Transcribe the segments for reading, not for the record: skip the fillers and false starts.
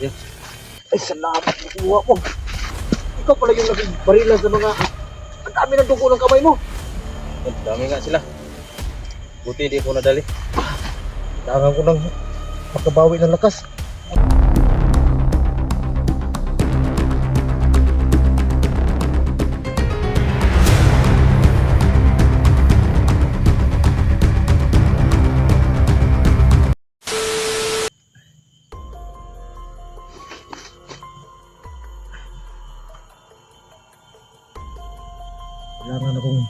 Yan. Ay, salamat. Nakuha ko. Ikaw pala yung naging barilan sa mga... Ang dami ng dugo ng kamay mo. Ang dami nga sila. Buti hindi ko nadali. Kailangan ko nang makabawi ng lakas. Kailangan akong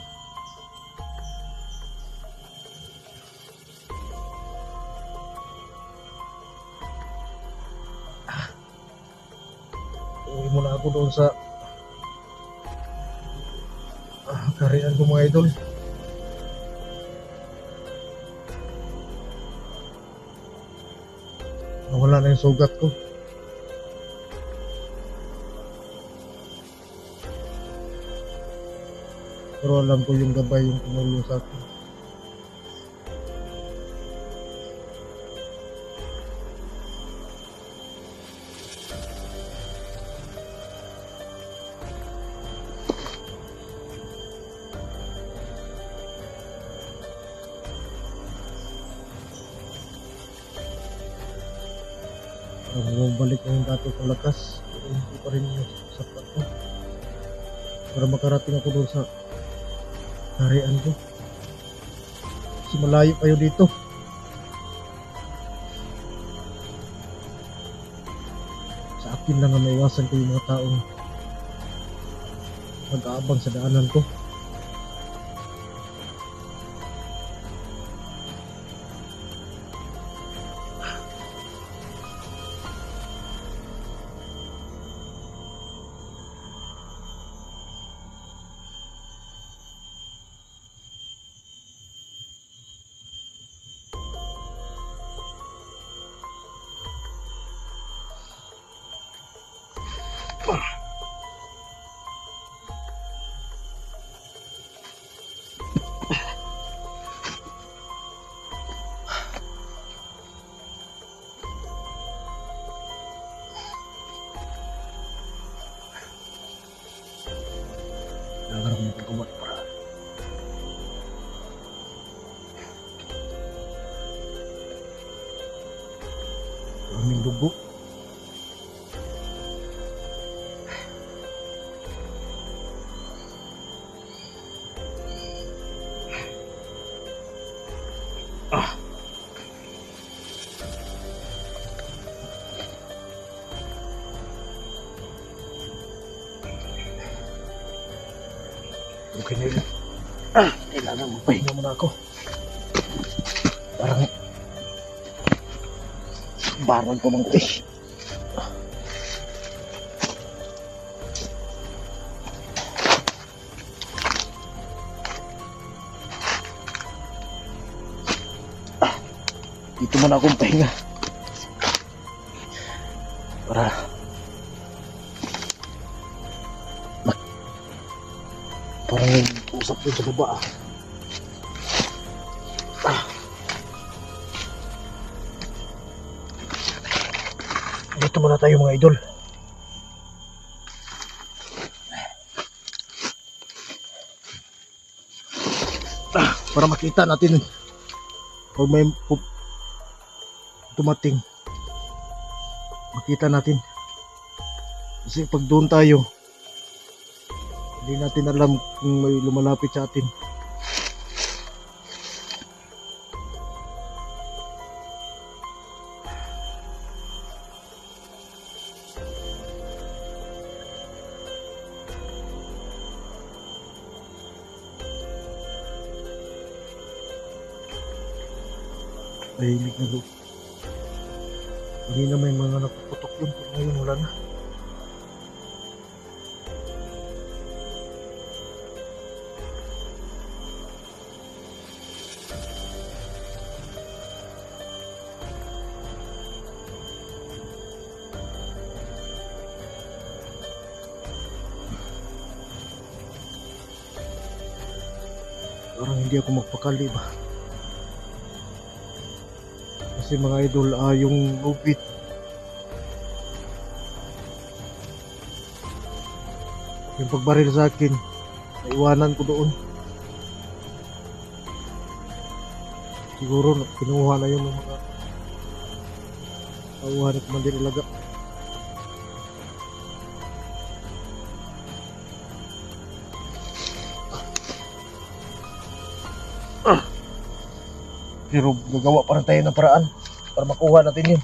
uwi muna ako doon sa karian ko mga idol. Nawala na yung sugat ko. Pero alam ko yung gabay yung tumulong sa akin. Bumalik na yung dati kong lakas. Pero hindi pa rin yung sapat ko para makarating ako doon sa harian ko. Kasi malayo kayo dito. Sa akin lang ang maiwasan ko yung mga taong mag-aabang sa daanan ko. Kailangan ako magpagkumot para maraming dugo. Okay na yun. Kailangan magpahinga muna ako. Parang barang ko mang fish. Dito muna akong pahinga. Para parang yung usap yun sa baba. Dito muna tayo mga idol. Para makita natin pag may dumating, makita natin. Kasi pag doon tayo, hindi natin alam kung may lumalapit sa atin. Tahimik na doon. Hindi na may mga napuputok yun, pero ngayon wala na. Parang hindi ako magpakali ba. Kasi mga idol, yung lubid Yung pagbaril sa akin, naiwanan ko doon. Siguro kinuha na yung mga tauhan at mandir ilaga. Pero gagawa pa rin tayo ng paraan para makuha natin yun.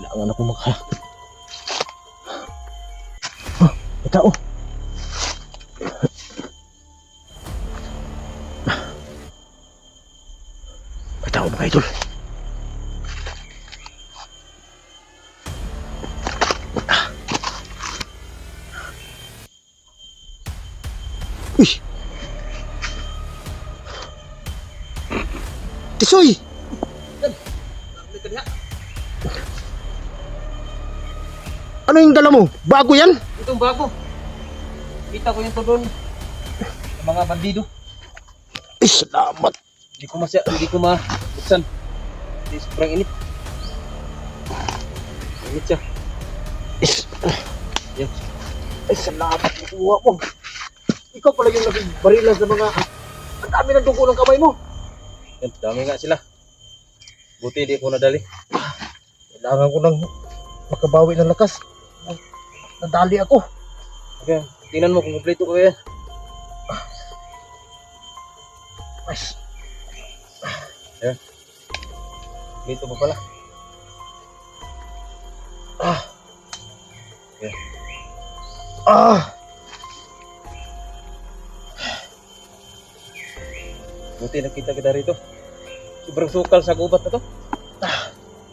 Kailangan ako maka... may tao. May tao mga idol. Uy! Tisoy! Ano yung dala mo? Bago yan? Itong bago. Kita ko yung doon. Sa mga bandido. Ay, salamat. Hindi ko mabuksan. Hindi sobrang init. Init siya. Is, Yan. ay, salamat. Nakuha mo. Ikaw pala yung naging barilan sa mga... Ang dami ng dugo ng kamay mo. Yan, dami nga sila. Buti di ko nadali. Kailangan ko nang makabawi ng lakas. Nadali ako. Okay, tingnan mo kung kompleto ko yan. Nice. Ayan. Kompleto pa pala. Okay. Buti nakita kita rito. Sobrang sukal sa gubat na to.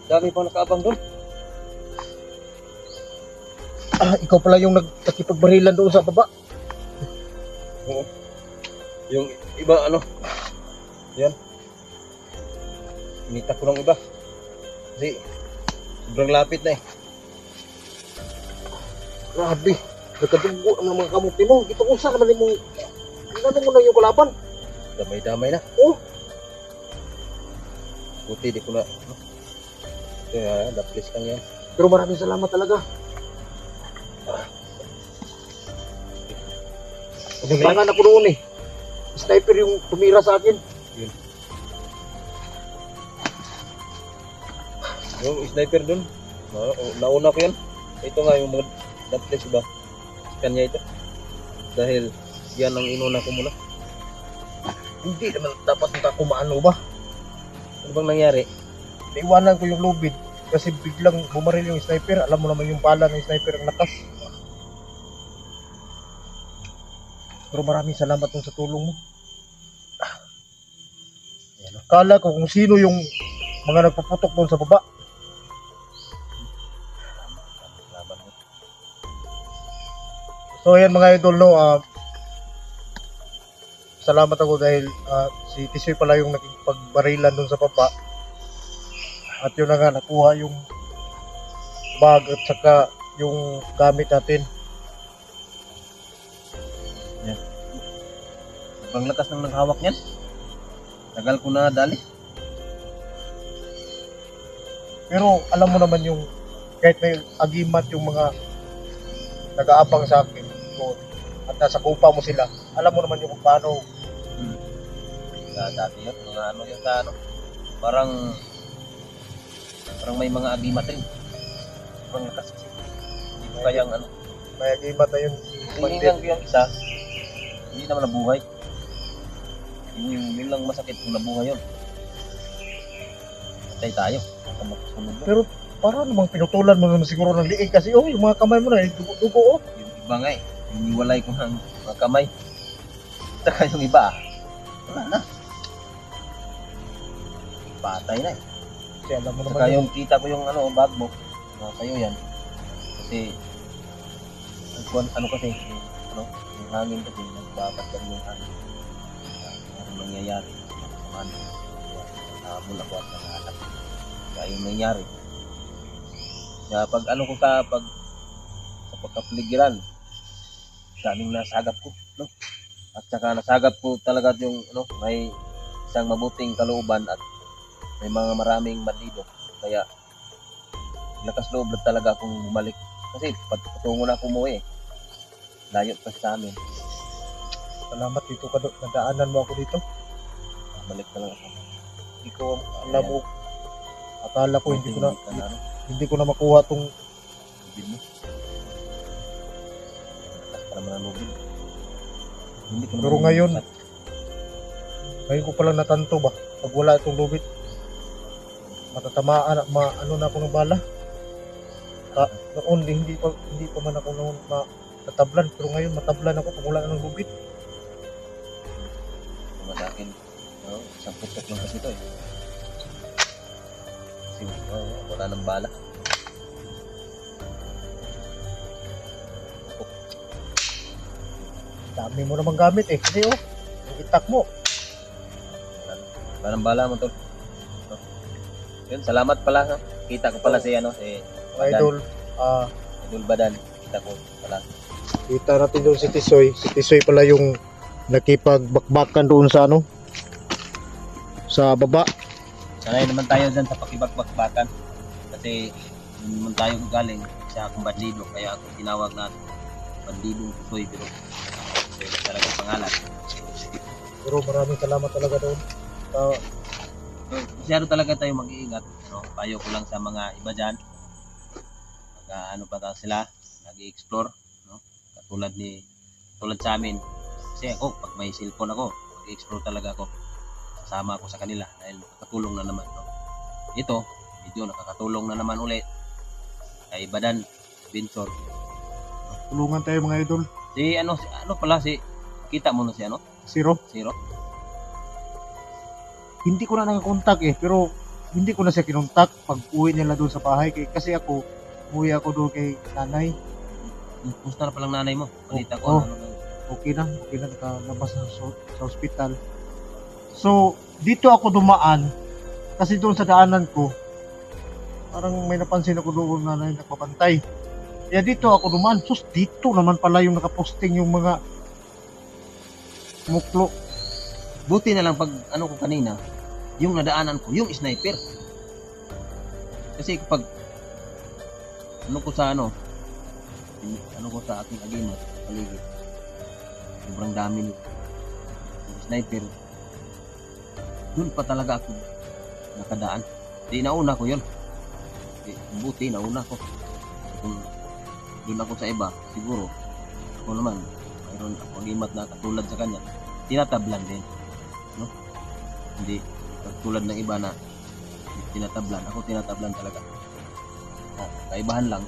Dami pang nakaabang doon. Ikaw pala yung nagkipagbarilan doon sa baba. Oo. Yung iba yan. Inita ko ng iba. Kasi sobrang lapit na eh. Grabe. Nagkadugo ang mga kamuti mo. Dito kung saan naman mo. Tingnan mo na yung kalaban. Damay-damay na. Oh. Buti di ko na. Kaya daplis lang yan. Pero maraming salamat talaga. Nabangan ako noon eh. Sniper yung tumira sa akin. Yung sniper dun. Nauna ko yan. Ito nga yung mga daplis ba. Kanya ito. Dahil yan ang inuna ko muna. Hindi naman dapat kita kumaano ba? Ano bang nangyari? Naiwanan ko yung lubid. Kasi biglang bumaril yung sniper. Alam mo naman yung pala ng sniper ang lakas. Pero maraming salamat dun sa tulong mo. Kala ko kung sino yung mga nagpuputok doon sa baba. So ayan mga idol no, salamat ako dahil si Tisoy pala yung nakipagbarilan doon sa baba. At yun na nga, nakuha yung bag at saka yung gamit natin. Ang lakas ng naghawak niyan. Tagal ko na dali. Pero alam mo naman yung kahit may agimat yung mga nag-aabang sa akin so, at nasa kupa mo sila, alam mo naman yung kung paano. Dati yun, mga ano yun sa ano. Parang may mga agimat rin. Ang lakas kasi. Hindi ko kayang ano. May agimat na yun. Tingnan ko yung isa. Hindi naman nabuhay. Yun lang masakit kung nabuhay yun. Patay tayo. Pero para namang pinutulan mo naman siguro ng liig kasi yung mga kamay mo na dugo. Yung iba nga eh. Hiniwalay ko ng mga kamay. Saka yung iba wala na. Patay na eh. Kasi alam mo naman Saka yung kita ko yung bag mo. Sa'yo yan. Kasi ano kasi yung hangin kasi nagbabagdag yung hangin. Ano nangyayari? Ano? Nahabol ako at nanganak. Kaya yung nangyari. Kaya pag sa pagkapaligiran, daming nasagap ko, no? At saka nasagap po talaga yung may isang mabuting kalooban at may mga maraming bandido. Kaya lakas loob lang talaga akong bumalik. Kasi patungo na ako umuwi. Layo pa sa amin. Salamat dito ka nadaanan mo ako dito. Balik na lang ako. Hindi ko alam mo. Akala ko hindi ko na Hindi ka na, hindi ko na makuha tong lubid mo. Lakas pa naman ang lubid. Hindi ko Pero naman ngayon, makat- ngayon ko palang natanto ba pag wala itong lubid matatamaan ano na ako ng bala. Noon hindi pa man ako noon matablan, pero ngayon matablan ako pag wala ng lubid. Mga sa akin, isang putok lang kasi ito eh. Kasi wala ng bala. Dami mo namang gamit eh. Kasi yung itak mo. Wala ng bala mo tol. Yun, salamat pala ha. Kita ko pala si Mga Badan. idol, Idol Badan. Kita ko pala. kita natin doon si Tisoy. Si Tisoy pala yung nakipagbakbakan doon sa sa baba. Sanay naman tayo dyan sa pakibagbakbakan. Kasi hindi naman tayo galing sa akong bandido. Kaya ako tinawag na bandidong Tusoy. Pero yun talaga pangalan. Pero maraming salamat talaga doon. So, masyado talaga tayo mag-iingat. Payo ko lang sa mga iba dyan. Pa sila, nag-i-explore. Tulad sa amin. Kasi ako, pag may cellphone ako, mag-i-explore talaga ako. Sasama ako sa kanila dahil nakatulong na naman. Ito, medyo nakakatulong na naman ulit. Kay Badan, Vinsor. Tulungan tayo mga idol. Si kita mo na si Zero. Zero. Hindi ko na nakakontak eh. Pero hindi ko na siya kinontak pag uwi nila doon sa bahay. Kasi ako, uwi ako doon kay nanay. Kumusta na palang nanay mo? Balita Oh. ko. Okay na nakalabas na sa ospital. So, dito ako dumaan kasi doon sa daanan ko parang may napansin ako doon na nagpapantay. Kaya dito ako dumaan. Sus, dito naman pala yung nakaposting yung mga muklo. Buti na lang pag ko kanina, yung nadaanan ko, yung sniper. Kasi kapag ko sa ko sa aking agimo, paligid. Sobrang dami nito. Yung sniper, dun pa talaga ako nakadaan. Di nauna ko yun. Buti nauna ko. Kung dun ako sa iba, siguro, ako naman, mayroon ako agimat na katulad sa kanya, tinatablan din. Hindi tulad ng iba na tinatablan. Ako tinatablan talaga. Kaibahan lang.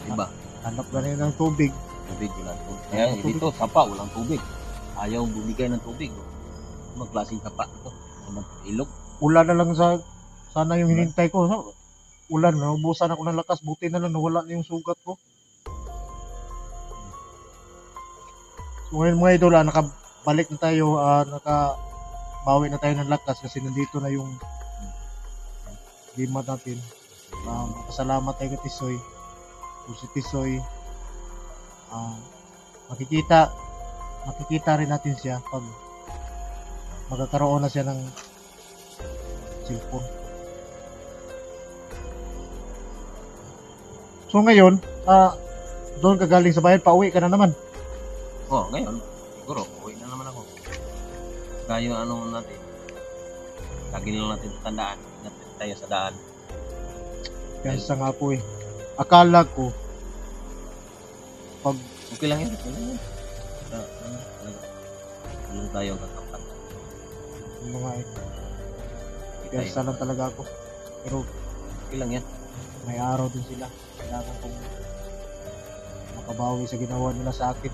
Iba. Hanap na rin ng tubig. Tubig lang. Kaya dito, sapa, walang tubig. Ayaw bumigay ng tubig. Magklaseng sapa ito. Ilog. Ulan na lang sana yung hinintay ko. So, ulan, naubusan ako ng lakas. Buti na lang nawala na yung sugat ko. So ngayon mga idol, nakabalik na tayo. Nakabawi na tayo ng lakas kasi nandito na yung lima natin. Pasalamat tayo kay Tisoy. So si Tisoy, makikita rin natin siya pag magkakaroon na siya ng cellphone. So ngayon, doon ka galing sa bayan, pauwi ka na naman. Ngayon, siguro, uwi na naman ako. Kaya yung natin, lagi lang natin tandaan, ingat tayo sa daan. Yan sa nga po eh. Akala ko, pag Okay lang yun. Ano tayo kakapat. yung mga Piyansa lang talaga ako. Pero Okay lang yan. may araw din sila. Kailangan kong makabawi sa ginawa nila sa akin.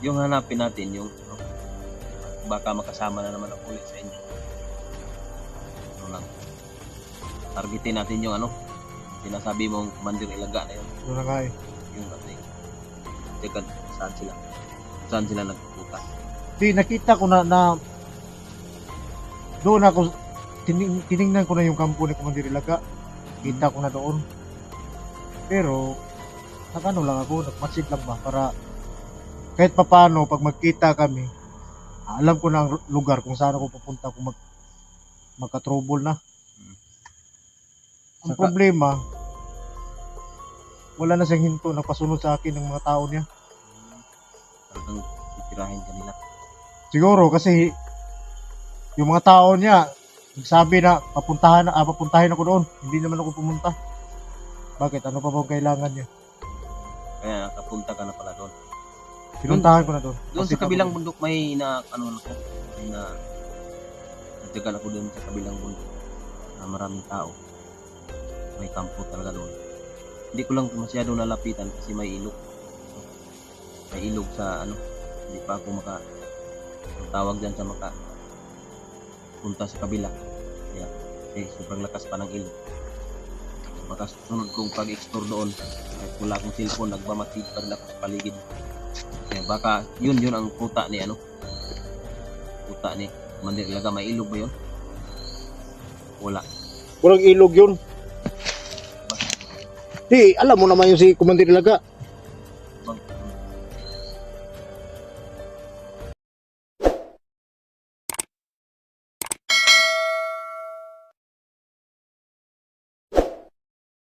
Yung hanapin natin, yung baka makasama na naman ako ulit sa inyo. Lang. Targetin natin yung sinasabi mong Commander Ilaga na yun. Doon na nga eh. Yung teka, saan sila nagpupunta. Di, nakita ko na doon ako, tiningnan ko na yung kampo ni Commander Ilaga. Kita ko na doon. Pero, lang ako, nagmasid lang ba para kahit papano, pag magkita kami, Alam ko na ang lugar kung saan ako pupunta kung magka-trouble na. Ang Saka- problema, wala na siyang hinto, nagpasunod sa akin ng mga tao niya. Talagang titirahin ka nila. Siguro kasi yung mga tao niya nagsabi na papuntahin ako doon. Hindi naman ako pumunta. Bakit? Ano pa bang kailangan niya? Kaya nakapunta ka na pala doon. Pinuntahan ko na doon. Doon Kasi sa kabilang bundok may na ano ako, may na nagdagan ako doon sa kabilang bundok na maraming tao. May kampo talaga doon. Hindi ko lang masyado nalapitan kasi may ilog. May ilog sa ano, hindi pa ako ang tawag dyan sa punta sa kabila. Kaya sobrang lakas pa ng ilog. Makasunod kong pag-explore doon. Kahit wala akong cellphone, nagmamatid pa rin ako sa paligid. Kaya baka yun ang kuta ni Commander Ilaga. May ilog ba yun? Wala. walang ilog yun. Di, alam mo naman yung si Commander Ilaga.